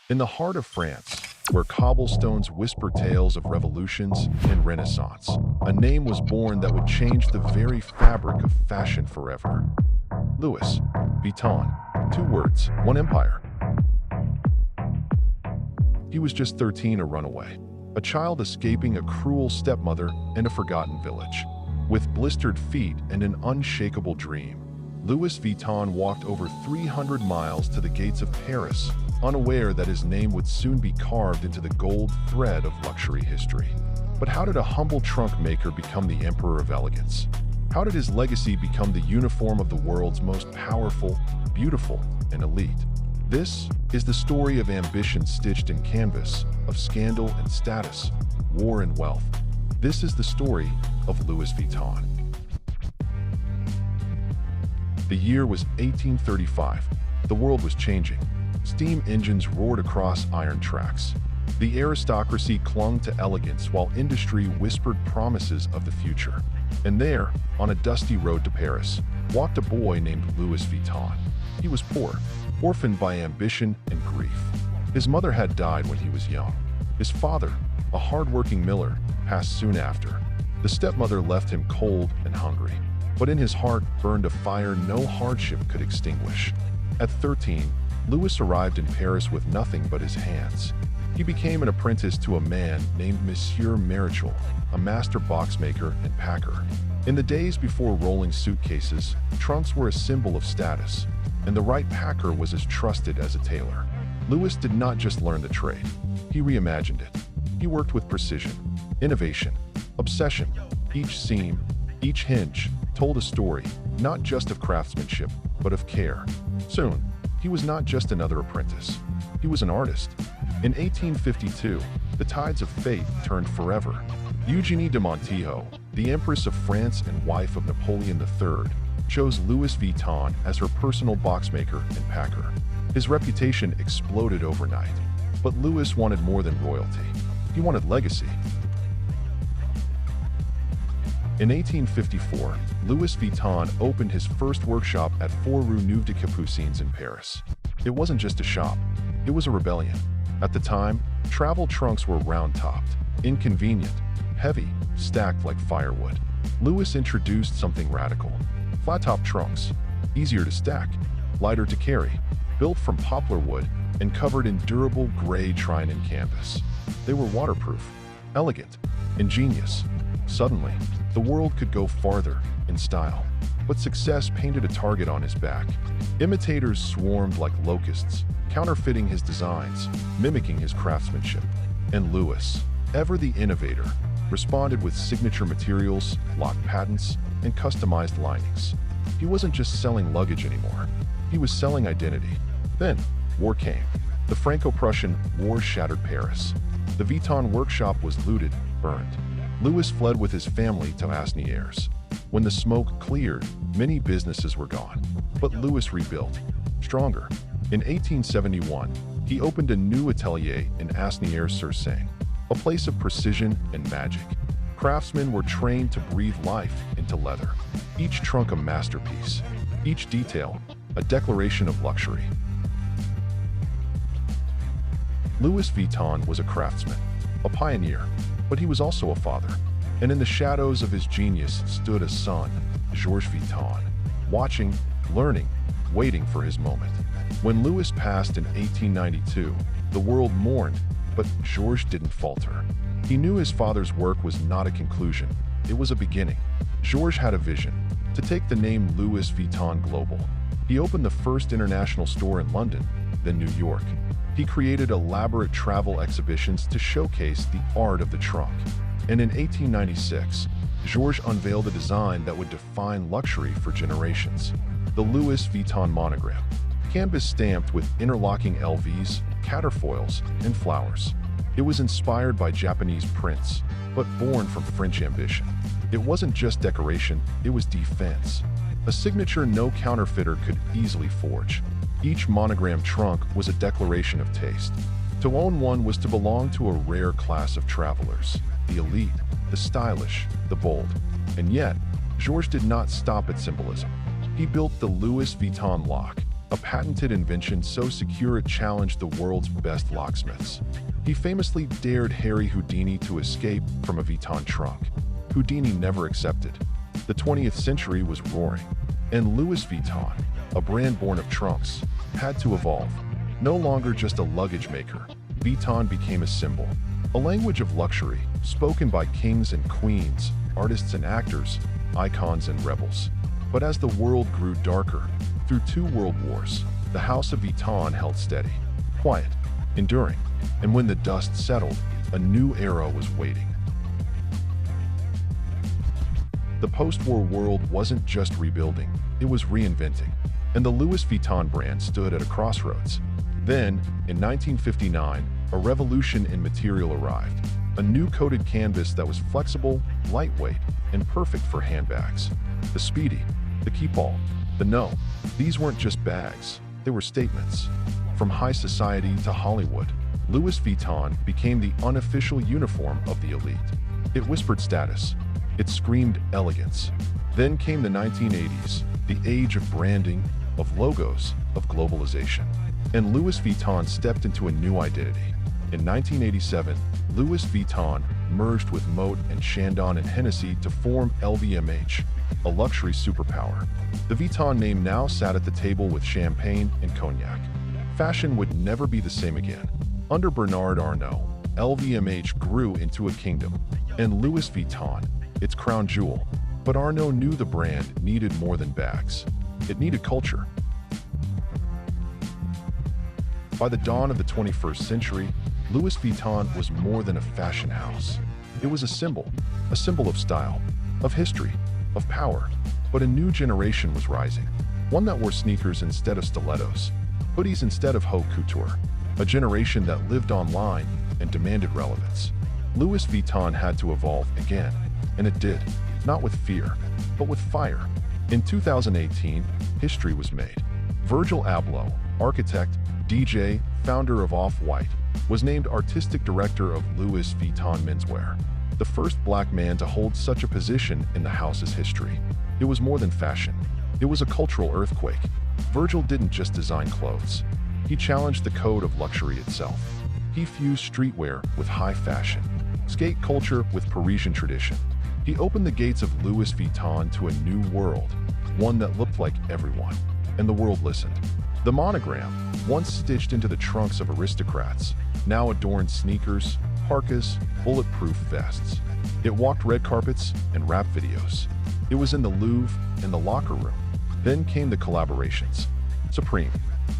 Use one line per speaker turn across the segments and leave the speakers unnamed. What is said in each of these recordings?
In the heart of France, where cobblestones whisper tales of revolutions and Renaissance, a name was born that would change the very fabric of fashion forever. Louis Vuitton. Two words, one empire. He was just 13, a runaway, a child escaping a cruel stepmother and a forgotten village. With blistered feet and an unshakable dream, Louis Vuitton walked over 300 miles to the gates of Paris, unaware that his name would soon be carved into the gold thread of luxury history. But how did a humble trunk maker become the emperor of elegance? How did his legacy become the uniform of the world's most powerful, beautiful, and elite? This is the story of ambition stitched in canvas, of scandal and status, war and wealth. This is the story of Louis Vuitton. The year was 1835. The world was changing. Steam engines roared across iron tracks. The aristocracy clung to elegance while industry whispered promises of the future. And there, on a dusty road to Paris, walked a boy named Louis Vuitton. He was poor, orphaned by ambition and grief. His mother had died when he was young. His father, a hard-working miller, passed soon after. The stepmother left him cold and hungry. But in his heart burned a fire no hardship could extinguish. At 13, Louis arrived in Paris with nothing but his hands. He became an apprentice to a man named Monsieur Marichal, a master boxmaker and packer. In the days before rolling suitcases, trunks were a symbol of status, and the right packer was as trusted as a tailor. Louis did not just learn the trade, he reimagined it. He worked with precision, innovation, obsession. Each seam, each hinge, told a story, not just of craftsmanship, but of care. Soon, he was not just another apprentice. He was an artist. In 1852, the tides of fate turned forever. Eugénie de Montijo, the Empress of France and wife of Napoleon III, chose Louis Vuitton as her personal boxmaker and packer. His reputation exploded overnight. But Louis wanted more than royalty. He wanted legacy. In 1854, Louis Vuitton opened his first workshop at 4 Rue Neuve des Capucines in Paris. It wasn't just a shop, it was a rebellion. At the time, travel trunks were round-topped, inconvenient, heavy, stacked like firewood. Louis introduced something radical. Flat-top trunks, easier to stack, lighter to carry, built from poplar wood and covered in durable gray Trinan canvas. They were waterproof, elegant, ingenious. Suddenly, the world could go farther in style. But success painted a target on his back. Imitators swarmed like locusts, counterfeiting his designs, mimicking his craftsmanship. And Louis, ever the innovator, responded with signature materials, block patents, and customized linings. He wasn't just selling luggage anymore. He was selling identity. Then, war came. The Franco-Prussian War shattered Paris. The Vuitton workshop was looted, burned. Louis fled with his family to Asnières. When the smoke cleared, many businesses were gone. But Louis rebuilt, stronger. In 1871, he opened a new atelier in Asnières-sur-Seine, a place of precision and magic. Craftsmen were trained to breathe life into leather. Each trunk a masterpiece, each detail a declaration of luxury. Louis Vuitton was a craftsman, a pioneer, but he was also a father. And in the shadows of his genius stood a son, Georges Vuitton, watching, learning, waiting for his moment. When Louis passed in 1892, the world mourned, but Georges didn't falter. He knew his father's work was not a conclusion, it was a beginning. Georges had a vision, to take the name Louis Vuitton global. He opened the first international store in London, then New York. He created elaborate travel exhibitions to showcase the art of the trunk. And in 1896, Georges unveiled a design that would define luxury for generations. The Louis Vuitton Monogram. Canvas stamped with interlocking LVs, caterfoils, and flowers. It was inspired by Japanese prints, but born from French ambition. It wasn't just decoration, it was defense. A signature no counterfeiter could easily forge. Each monogram trunk was a declaration of taste. To own one was to belong to a rare class of travelers, the elite, the stylish, the bold. And yet, Georges did not stop at symbolism. He built the Louis Vuitton lock, a patented invention so secure it challenged the world's best locksmiths. He famously dared Harry Houdini to escape from a Vuitton trunk. Houdini never accepted. The 20th century was roaring, and Louis Vuitton, a brand born of trunks, had to evolve. No longer just a luggage maker, Vuitton became a symbol, a language of luxury, spoken by kings and queens, artists and actors, icons and rebels. But as the world grew darker, through 2 world wars, the House of Vuitton held steady, quiet, enduring, and when the dust settled, a new era was waiting. The post-war world wasn't just rebuilding, it was reinventing, and the Louis Vuitton brand stood at a crossroads. Then, in 1959, a revolution in material arrived, a new coated canvas that was flexible, lightweight, and perfect for handbags. The Speedy, the Keepall, the No. These weren't just bags, they were statements. From high society to Hollywood, Louis Vuitton became the unofficial uniform of the elite. It whispered status. It screamed elegance. Then came the 1980s, the age of branding, of logos, of globalization. And Louis Vuitton stepped into a new identity. In 1987, Louis Vuitton merged with Moët and Chandon and Hennessy to form LVMH, a luxury superpower. The Vuitton name now sat at the table with champagne and cognac. Fashion would never be the same again. Under Bernard Arnault, LVMH grew into a kingdom, and Louis Vuitton, its crown jewel. But Arnault knew the brand needed more than bags. It needed culture. By the dawn of the 21st century, Louis Vuitton was more than a fashion house. It was a symbol of style, of history, of power. But a new generation was rising, one that wore sneakers instead of stilettos, hoodies instead of haute couture, a generation that lived online and demanded relevance. Louis Vuitton had to evolve again, and it did, not with fear, but with fire. In 2018, history was made. Virgil Abloh, architect, DJ, founder of Off-White, was named artistic director of Louis Vuitton menswear, the first black man to hold such a position in the house's history. It was more than fashion. It was a cultural earthquake. Virgil didn't just design clothes. He challenged the code of luxury itself. He fused streetwear with high fashion, skate culture with Parisian tradition. He opened the gates of Louis Vuitton to a new world, one that looked like everyone, and the world listened. The Monogram, once stitched into the trunks of aristocrats, now adorned sneakers, parkas, bulletproof vests. It walked red carpets and rap videos. It was in the Louvre and the locker room. Then came the collaborations. Supreme,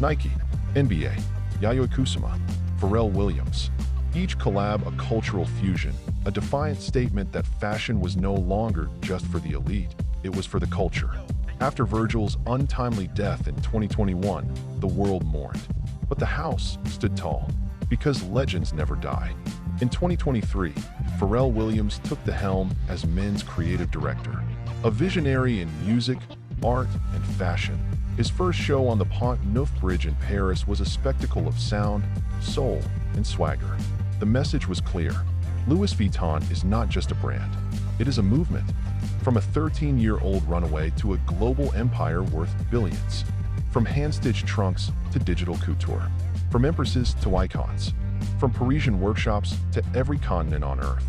Nike, NBA, Yayoi Kusama, Pharrell Williams. Each collab a cultural fusion, a defiant statement that fashion was no longer just for the elite, it was for the culture. After Virgil's untimely death in 2021, the world mourned. But the house stood tall, because legends never die. In 2023, Pharrell Williams took the helm as men's creative director, a visionary in music, art, and fashion. His first show on the Pont Neuf Bridge in Paris was a spectacle of sound, soul, and swagger. The message was clear. Louis Vuitton is not just a brand. It is a movement. From a 13-year-old runaway to a global empire worth billions. From hand-stitched trunks to digital couture. From empresses to icons. From Parisian workshops to every continent on Earth.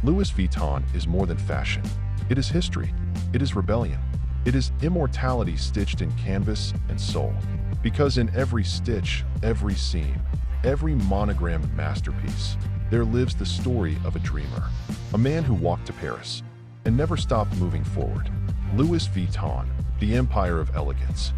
Louis Vuitton is more than fashion. It is history. It is rebellion. It is immortality stitched in canvas and soul. Because in every stitch, every seam, every monogram masterpiece, there lives the story of a dreamer. A man who walked to Paris and never stopped moving forward. Louis Vuitton, the empire of elegance.